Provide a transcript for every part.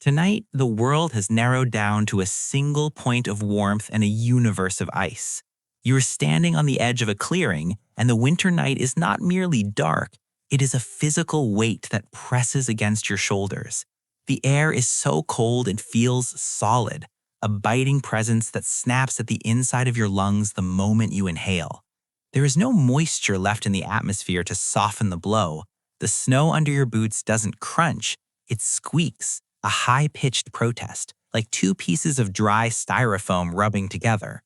Tonight, the world has narrowed down to a single point of warmth and a universe of ice. You are standing on the edge of a clearing, and the winter night is not merely dark, it is a physical weight that presses against your shoulders. The air is so cold it feels solid, a biting presence that snaps at the inside of your lungs the moment you inhale. There is no moisture left in the atmosphere to soften the blow. The snow under your boots doesn't crunch, it squeaks, a high-pitched protest, like two pieces of dry styrofoam rubbing together.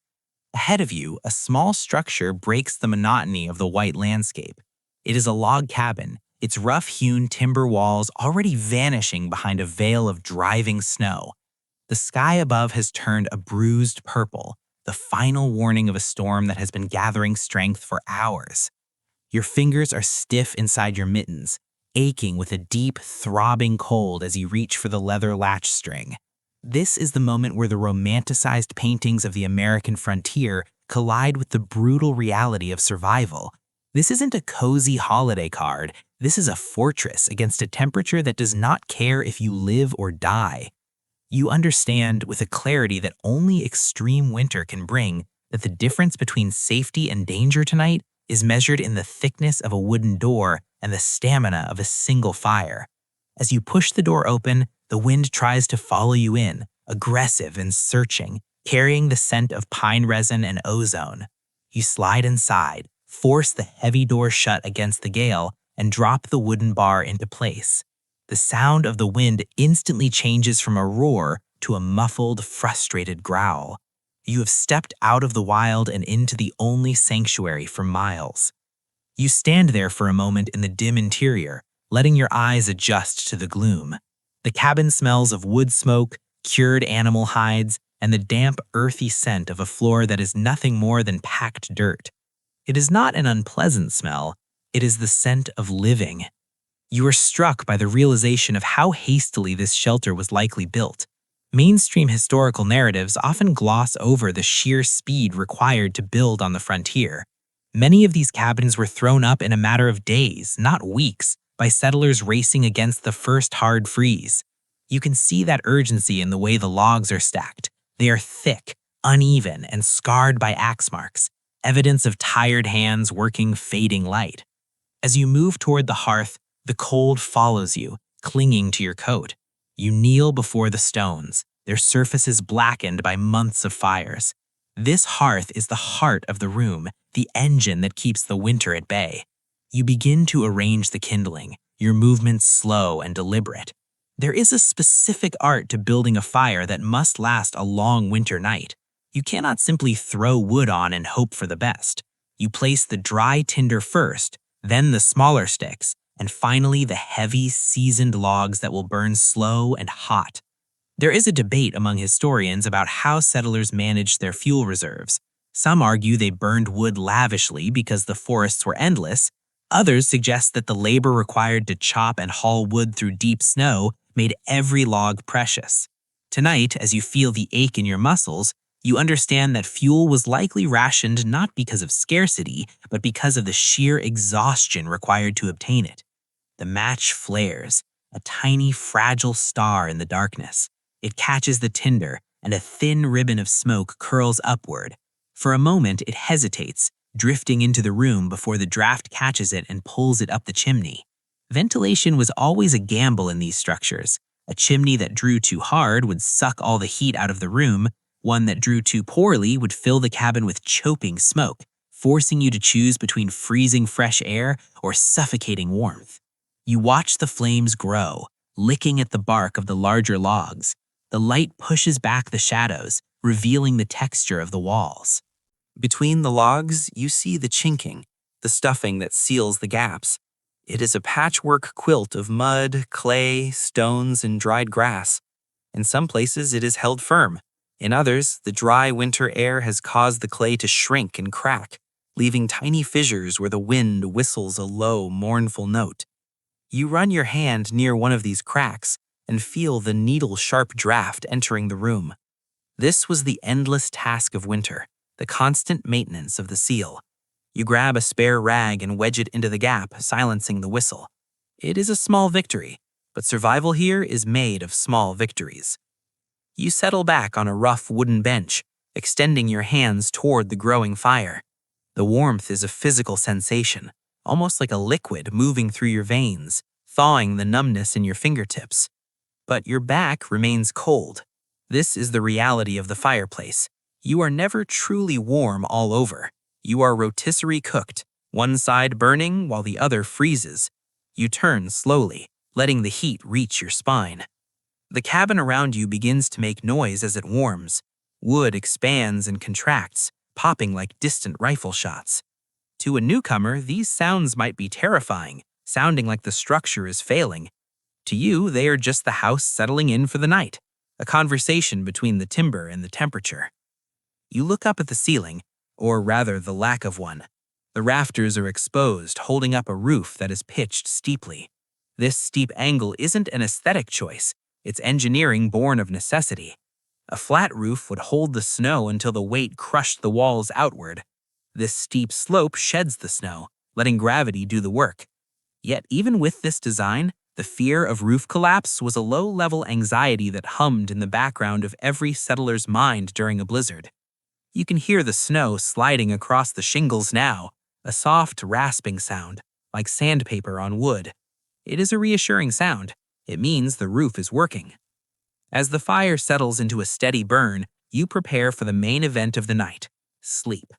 Ahead of you, a small structure breaks the monotony of the white landscape. It is a log cabin, its rough-hewn timber walls already vanishing behind a veil of driving snow. The sky above has turned a bruised purple, the final warning of a storm that has been gathering strength for hours. Your fingers are stiff inside your mittens, aching with a deep, throbbing cold as you reach for the leather latch string. This is the moment where the romanticized paintings of the American frontier collide with the brutal reality of survival. This isn't a cozy holiday card. This is a fortress against a temperature that does not care if you live or die. You understand, with a clarity that only extreme winter can bring, that the difference between safety and danger tonight is measured in the thickness of a wooden door and the stamina of a single fire. As you push the door open, the wind tries to follow you in, aggressive and searching, carrying the scent of pine resin and ozone. You slide inside, force the heavy door shut against the gale, and drop the wooden bar into place. The sound of the wind instantly changes from a roar to a muffled, frustrated growl. You have stepped out of the wild and into the only sanctuary for miles. You stand there for a moment in the dim interior, letting your eyes adjust to the gloom. The cabin smells of wood smoke, cured animal hides, and the damp, earthy scent of a floor that is nothing more than packed dirt. It is not an unpleasant smell, it is the scent of living. You are struck by the realization of how hastily this shelter was likely built. Mainstream historical narratives often gloss over the sheer speed required to build on the frontier. Many of these cabins were thrown up in a matter of days, not weeks, by settlers racing against the first hard freeze. You can see that urgency in the way the logs are stacked. They are thick, uneven, and scarred by axe marks, evidence of tired hands working fading light. As you move toward the hearth, the cold follows you, clinging to your coat. You kneel before the stones, their surfaces blackened by months of fires. This hearth is the heart of the room, the engine that keeps the winter at bay. You begin to arrange the kindling, your movements slow and deliberate. There is a specific art to building a fire that must last a long winter night. You cannot simply throw wood on and hope for the best. You place the dry tinder first, then the smaller sticks, and finally the heavy, seasoned logs that will burn slow and hot. There is a debate among historians about how settlers managed their fuel reserves. Some argue they burned wood lavishly because the forests were endless. Others suggest that the labor required to chop and haul wood through deep snow made every log precious. Tonight, as you feel the ache in your muscles, you understand that fuel was likely rationed not because of scarcity, but because of the sheer exhaustion required to obtain it. The match flares, a tiny, fragile star in the darkness. It catches the tinder, and a thin ribbon of smoke curls upward. For a moment, it hesitates, drifting into the room before the draft catches it and pulls it up the chimney. Ventilation was always a gamble in these structures. A chimney that drew too hard would suck all the heat out of the room. One that drew too poorly would fill the cabin with choking smoke, forcing you to choose between freezing fresh air or suffocating warmth. You watch the flames grow, licking at the bark of the larger logs. The light pushes back the shadows, revealing the texture of the walls. Between the logs, you see the chinking, the stuffing that seals the gaps. It is a patchwork quilt of mud, clay, stones, and dried grass. In some places, it is held firm. In others, the dry winter air has caused the clay to shrink and crack, leaving tiny fissures where the wind whistles a low, mournful note. You run your hand near one of these cracks and feel the needle-sharp draft entering the room. This was the endless task of winter, the constant maintenance of the seal. You grab a spare rag and wedge it into the gap, silencing the whistle. It is a small victory, but survival here is made of small victories. You settle back on a rough wooden bench, extending your hands toward the growing fire. The warmth is a physical sensation, almost like a liquid moving through your veins, thawing the numbness in your fingertips. But your back remains cold. This is the reality of the fireplace. You are never truly warm all over. You are rotisserie cooked, one side burning while the other freezes. You turn slowly, letting the heat reach your spine. The cabin around you begins to make noise as it warms. Wood expands and contracts, popping like distant rifle shots. To a newcomer, these sounds might be terrifying, sounding like the structure is failing. To you, they are just the house settling in for the night, a conversation between the timber and the temperature. You look up at the ceiling, or rather the lack of one. The rafters are exposed, holding up a roof that is pitched steeply. This steep angle isn't an aesthetic choice, it's engineering born of necessity. A flat roof would hold the snow until the weight crushed the walls outward. This steep slope sheds the snow, letting gravity do the work. Yet even with this design, the fear of roof collapse was a low-level anxiety that hummed in the background of every settler's mind during a blizzard. You can hear the snow sliding across the shingles now, a soft, rasping sound, like sandpaper on wood. It is a reassuring sound. It means the roof is working. As the fire settles into a steady burn, you prepare for the main event of the night: sleep.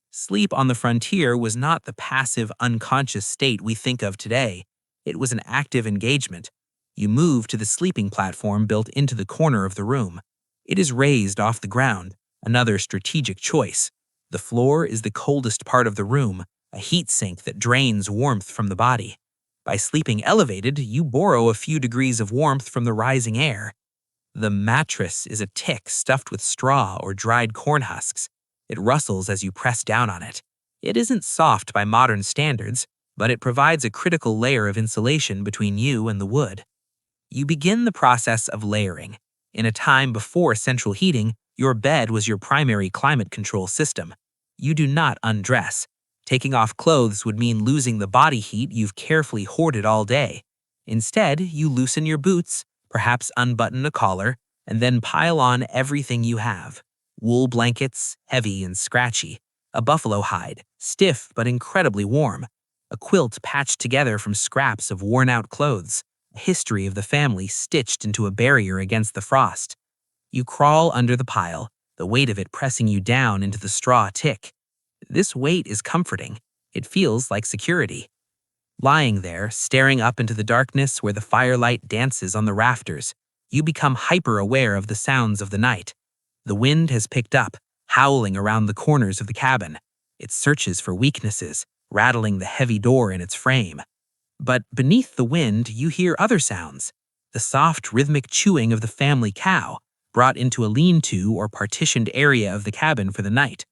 Sleep on the frontier was not the passive, unconscious state we think of today. It was an active engagement. You move to the sleeping platform built into the corner of the room. It is raised off the ground, another strategic choice. The floor is the coldest part of the room, a heat sink that drains warmth from the body. By sleeping elevated, you borrow a few degrees of warmth from the rising air. The mattress is a tick stuffed with straw or dried corn husks. It rustles as you press down on it. It isn't soft by modern standards, but it provides a critical layer of insulation between you and the wood. You begin the process of layering. In a time before central heating, your bed was your primary climate control system. You do not undress. Taking off clothes would mean losing the body heat you've carefully hoarded all day. Instead, you loosen your boots, perhaps unbutton a collar, and then pile on everything you have. Wool blankets, heavy and scratchy. A buffalo hide, stiff but incredibly warm. A quilt patched together from scraps of worn-out clothes. A history of the family stitched into a barrier against the frost. You crawl under the pile, the weight of it pressing you down into the straw tick. This weight is comforting. It feels like security. Lying there, staring up into the darkness where the firelight dances on the rafters, you become hyper-aware of the sounds of the night. The wind has picked up, howling around the corners of the cabin. It searches for weaknesses, rattling the heavy door in its frame. But beneath the wind, you hear other sounds. The soft, rhythmic chewing of the family cow, brought into a lean-to or partitioned area of the cabin for the night.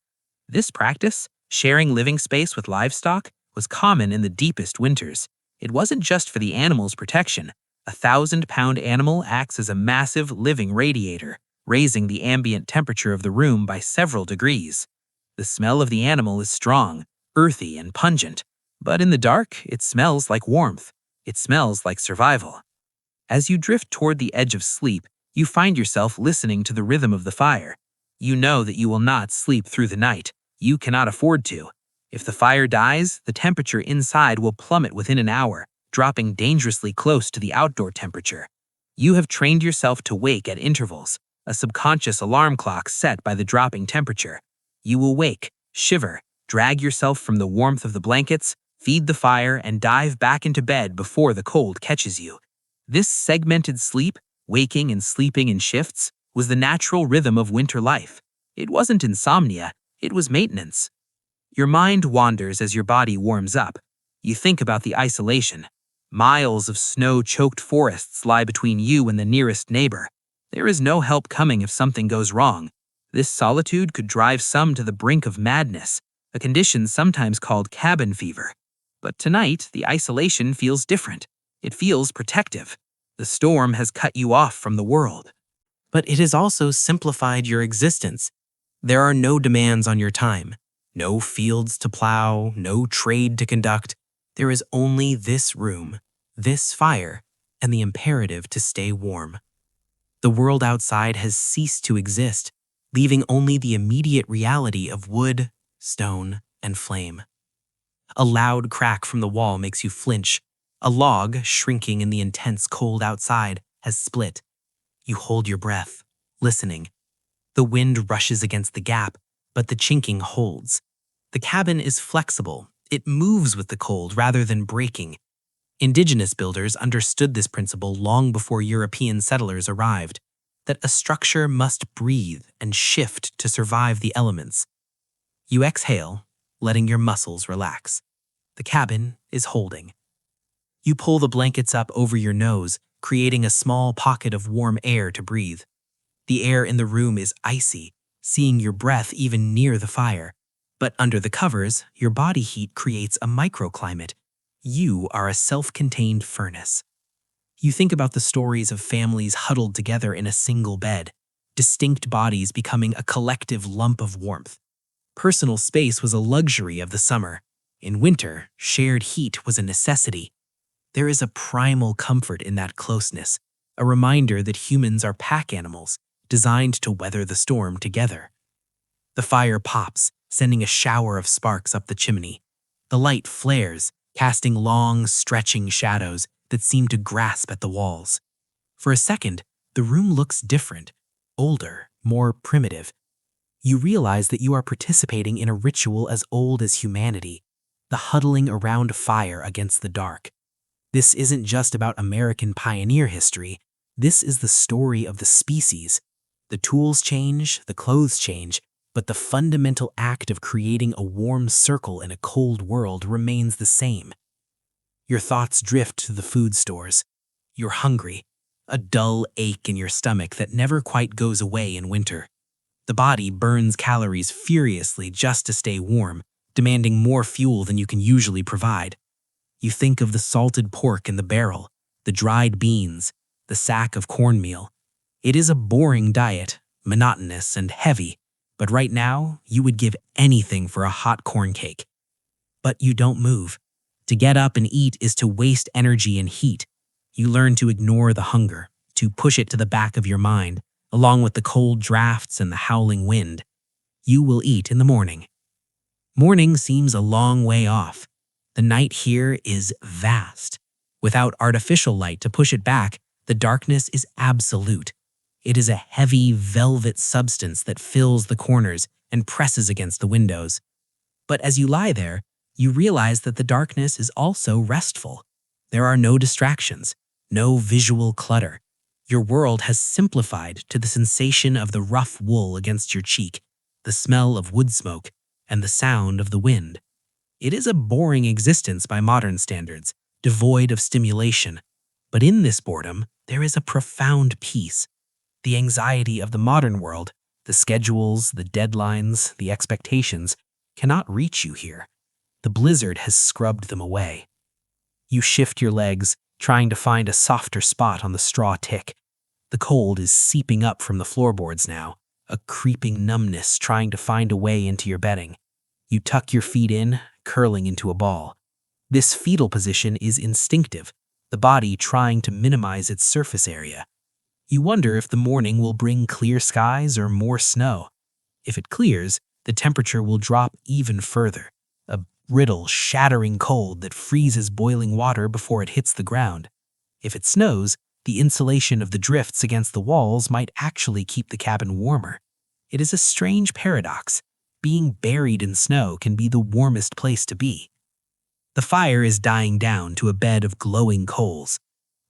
This practice, sharing living space with livestock, was common in the deepest winters. It wasn't just for the animal's protection. A 1,000-pound animal acts as a massive living radiator, raising the ambient temperature of the room by several degrees. The smell of the animal is strong, earthy, and pungent, but in the dark, it smells like warmth. It smells like survival. As you drift toward the edge of sleep, you find yourself listening to the rhythm of the fire. You know that you will not sleep through the night. You cannot afford to. If the fire dies, the temperature inside will plummet within an hour, dropping dangerously close to the outdoor temperature. You have trained yourself to wake at intervals, a subconscious alarm clock set by the dropping temperature. You will wake, shiver, drag yourself from the warmth of the blankets, feed the fire, and dive back into bed before the cold catches you. This segmented sleep, waking and sleeping in shifts, was the natural rhythm of winter life. It wasn't insomnia, it was maintenance. Your mind wanders as your body warms up. You think about the isolation. Miles of snow-choked forests lie between you and the nearest neighbor. There is no help coming if something goes wrong. This solitude could drive some to the brink of madness, a condition sometimes called cabin fever. But tonight, the isolation feels different. It feels protective. The storm has cut you off from the world. But it has also simplified your existence. There are no demands on your time. No fields to plow, no trade to conduct. There is only this room, this fire, and the imperative to stay warm. The world outside has ceased to exist, leaving only the immediate reality of wood, stone, and flame. A loud crack from the wall makes you flinch. A log, shrinking in the intense cold outside, has split. You hold your breath, listening. The wind rushes against the gap, but the chinking holds. The cabin is flexible. It moves with the cold rather than breaking. Indigenous builders understood this principle long before European settlers arrived, that a structure must breathe and shift to survive the elements. You exhale, letting your muscles relax. The cabin is holding. You pull the blankets up over your nose, creating a small pocket of warm air to breathe. The air in the room is icy, seeing your breath even near the fire. But under the covers, your body heat creates a microclimate. You are a self-contained furnace. You think about the stories of families huddled together in a single bed, distinct bodies becoming a collective lump of warmth. Personal space was a luxury of the summer. In winter, shared heat was a necessity. There is a primal comfort in that closeness, a reminder that humans are pack animals, designed to weather the storm together. The fire pops, sending a shower of sparks up the chimney. The light flares, casting long, stretching shadows that seem to grasp at the walls. For a second, the room looks different, older, more primitive. You realize that you are participating in a ritual as old as humanity, the huddling around a fire against the dark. This isn't just about American pioneer history. This is the story of the species. The tools change, the clothes change, but the fundamental act of creating a warm circle in a cold world remains the same. Your thoughts drift to the food stores. You're hungry, a dull ache in your stomach that never quite goes away in winter. The body burns calories furiously just to stay warm, demanding more fuel than you can usually provide. You think of the salted pork in the barrel, the dried beans, the sack of cornmeal. It is a boring diet, monotonous and heavy, but right now, you would give anything for a hot corn cake. But you don't move. To get up and eat is to waste energy and heat. You learn to ignore the hunger, to push it to the back of your mind, along with the cold drafts and the howling wind. You will eat in the morning. Morning seems a long way off. The night here is vast. Without artificial light to push it back, the darkness is absolute. It is a heavy, velvet substance that fills the corners and presses against the windows. But as you lie there, you realize that the darkness is also restful. There are no distractions, no visual clutter. Your world has simplified to the sensation of the rough wool against your cheek, the smell of wood smoke, and the sound of the wind. It is a boring existence by modern standards, devoid of stimulation. But in this boredom, there is a profound peace. The anxiety of the modern world, the schedules, the deadlines, the expectations, cannot reach you here. The blizzard has scrubbed them away. You shift your legs, trying to find a softer spot on the straw tick. The cold is seeping up from the floorboards now, a creeping numbness trying to find a way into your bedding. You tuck your feet in, curling into a ball. This fetal position is instinctive, the body trying to minimize its surface area. You wonder if the morning will bring clear skies or more snow. If it clears, the temperature will drop even further, a brittle, shattering cold that freezes boiling water before it hits the ground. If it snows, the insulation of the drifts against the walls might actually keep the cabin warmer. It is a strange paradox. Being buried in snow can be the warmest place to be. The fire is dying down to a bed of glowing coals.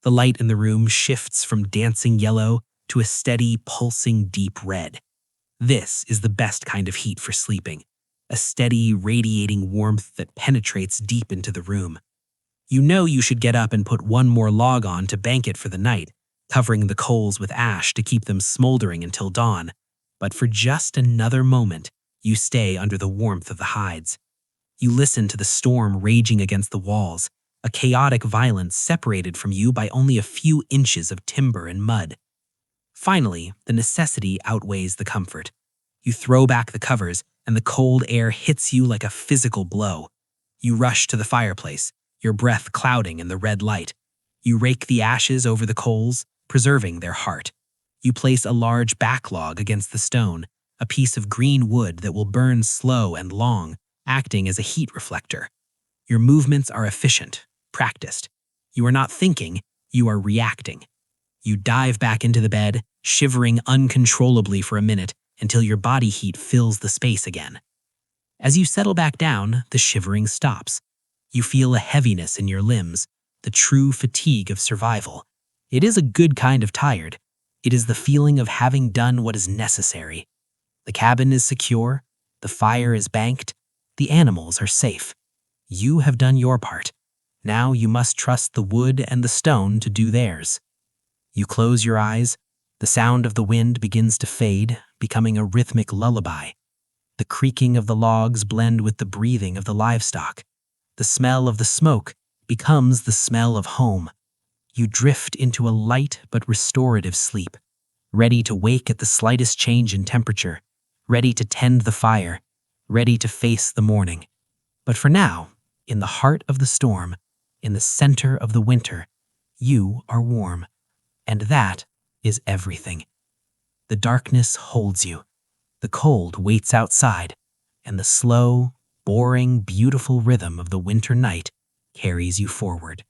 The light in the room shifts from dancing yellow to a steady, pulsing deep red. This is the best kind of heat for sleeping, a steady, radiating warmth that penetrates deep into the room. You know you should get up and put one more log on to bank it for the night, covering the coals with ash to keep them smoldering until dawn. But for just another moment, you stay under the warmth of the hides. You listen to the storm raging against the walls, a chaotic violence separated from you by only a few inches of timber and mud. Finally, the necessity outweighs the comfort. You throw back the covers, and the cold air hits you like a physical blow. You rush to the fireplace, your breath clouding in the red light. You rake the ashes over the coals, preserving their heart. You place a large backlog against the stone, a piece of green wood that will burn slow and long, acting as a heat reflector. Your movements are efficient, practiced. You are not thinking, you are reacting. You dive back into the bed, shivering uncontrollably for a minute until your body heat fills the space again. As you settle back down, the shivering stops. You feel a heaviness in your limbs, the true fatigue of survival. It is a good kind of tired. It is the feeling of having done what is necessary. The cabin is secure, the fire is banked, the animals are safe. You have done your part. Now you must trust the wood and the stone to do theirs. You close your eyes. The sound of the wind begins to fade, becoming a rhythmic lullaby. The creaking of the logs blend with the breathing of the livestock. The smell of the smoke becomes the smell of home. You drift into a light but restorative sleep, ready to wake at the slightest change in temperature, ready to tend the fire, ready to face the morning. But for now, in the heart of the storm, in the center of the winter, you are warm. And that is everything. The darkness holds you. The cold waits outside, and the slow, boring, beautiful rhythm of the winter night carries you forward.